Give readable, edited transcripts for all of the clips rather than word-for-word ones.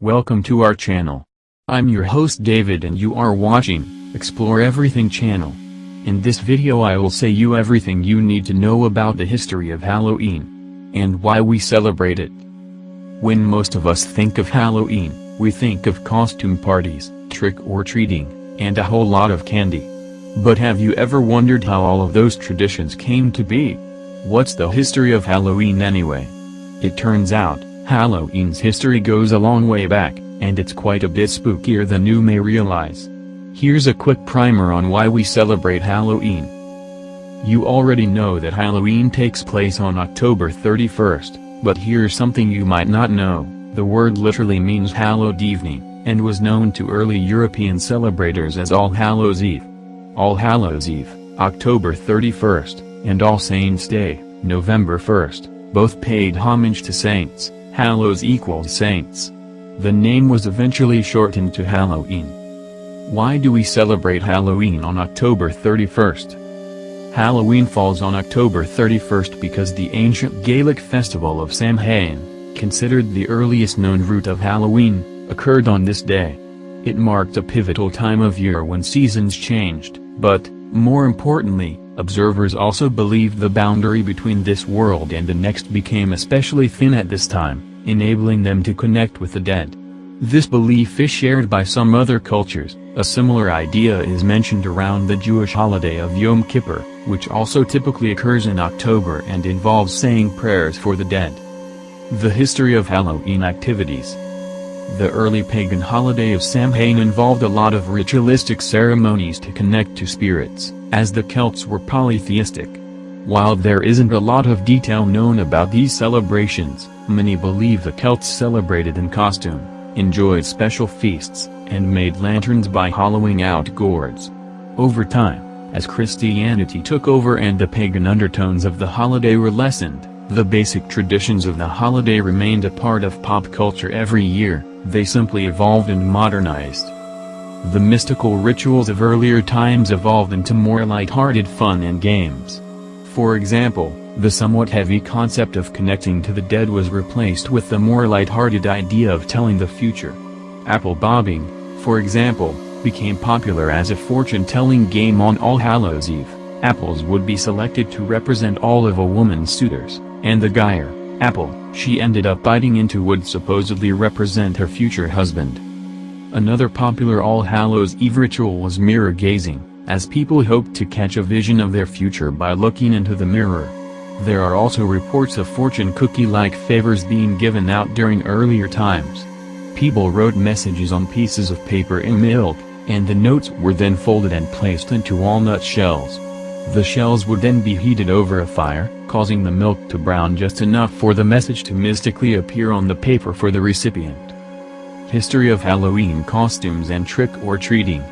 Welcome to our channel. I'm your host David and you are watching Explore Everything channel. In this video I will say you everything you need to know about the history of Halloween and why we celebrate it. When most of us think of Halloween, we think of costume parties, trick-or-treating, and a whole lot of candy. But have you ever wondered how all of those traditions came to be? What's the history of Halloween anyway? It turns out, Halloween's history goes a long way back, and it's quite a bit spookier than you may realize. Here's a quick primer on why we celebrate Halloween. You already know that Halloween takes place on October 31st, but here's something you might not know. The word literally means hallowed evening, and was known to early European celebrators as All Hallows Eve. All Hallows Eve, October 31st, and All Saints' Day, November 1st, both paid homage to saints. Hallows equals saints. The name was eventually shortened to Halloween. Why do we celebrate Halloween on October 31st? Halloween falls on October 31st because the ancient Gaelic festival of Samhain, considered the earliest known root of Halloween, occurred on this day. It marked a pivotal time of year when seasons changed, but, more importantly, observers also believed the boundary between this world and the next became especially thin at this time, enabling them to connect with the dead. This belief is shared by some other cultures. A similar idea is mentioned around the Jewish holiday of Yom Kippur, which also typically occurs in October and involves saying prayers for the dead. The history of Halloween activities. The early pagan holiday of Samhain involved a lot of ritualistic ceremonies to connect to spirits, as the Celts were polytheistic. While there isn't a lot of detail known about these celebrations, many believe the Celts celebrated in costume, enjoyed special feasts, and made lanterns by hollowing out gourds. Over time, as Christianity took over and the pagan undertones of the holiday were lessened, the basic traditions of the holiday remained a part of pop culture every year. They simply evolved and modernized. The mystical rituals of earlier times evolved into more light-hearted fun and games. For example, the somewhat heavy concept of connecting to the dead was replaced with the more light-hearted idea of telling the future. Apple bobbing, for example, became popular as a fortune-telling game on All Hallows Eve. Apples would be selected to represent all of a woman's suitors, and the gyre, apple, she ended up biting into would supposedly represent her future husband. Another popular All Hallows Eve ritual was mirror gazing, as people hoped to catch a vision of their future by looking into the mirror. There are also reports of fortune cookie-like favors being given out during earlier times. People wrote messages on pieces of paper in milk, and the notes were then folded and placed into walnut shells. The shells would then be heated over a fire, causing the milk to brown just enough for the message to mystically appear on the paper for the recipient. History of Halloween costumes and trick-or-treating.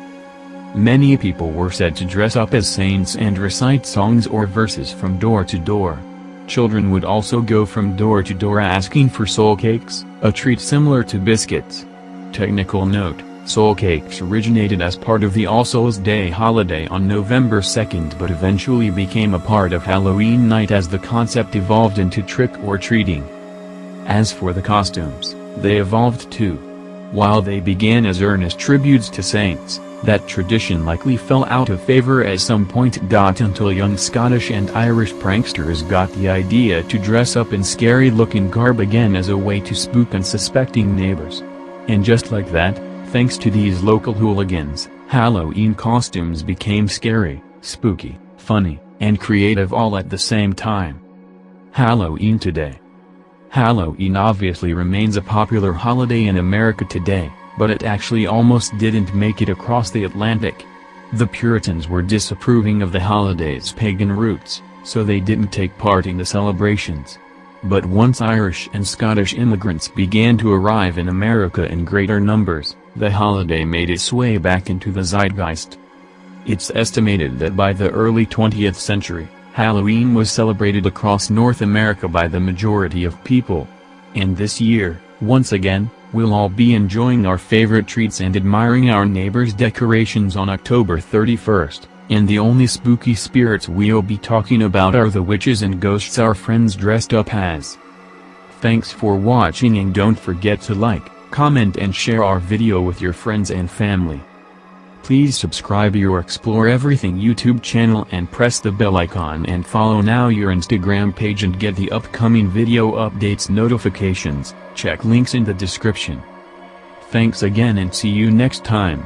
Many people were said to dress up as saints and recite songs or verses from door to door. Children would also go from door to door asking for soul cakes, a treat similar to biscuits. Technical note: soul cakes originated as part of the All Souls' Day holiday on November 2nd but eventually became a part of Halloween night as the concept evolved into trick-or-treating. As for the costumes, they evolved too. While they began as earnest tributes to saints, that tradition likely fell out of favor at some point. Until young Scottish and Irish pranksters got the idea to dress up in scary-looking garb again as a way to spook unsuspecting neighbors. And just like that, thanks to these local hooligans, Halloween costumes became scary, spooky, funny, and creative all at the same time. Halloween today. Halloween obviously remains a popular holiday in America today, but it actually almost didn't make it across the Atlantic. The Puritans were disapproving of the holiday's pagan roots, so they didn't take part in the celebrations. But once Irish and Scottish immigrants began to arrive in America in greater numbers, the holiday made its way back into the zeitgeist. It's estimated that by the early 20th century, Halloween was celebrated across North America by the majority of people. And this year, once again, we'll all be enjoying our favorite treats and admiring our neighbors' decorations on October 31st, and the only spooky spirits we'll be talking about are the witches and ghosts our friends dressed up as. Thanks for watching and don't forget to like, comment and share our video with your friends and family. Please subscribe your Explore Everything YouTube channel and press the bell icon and follow now your Instagram page and get the upcoming video updates notifications. Check links in the description. Thanks again and see you next time.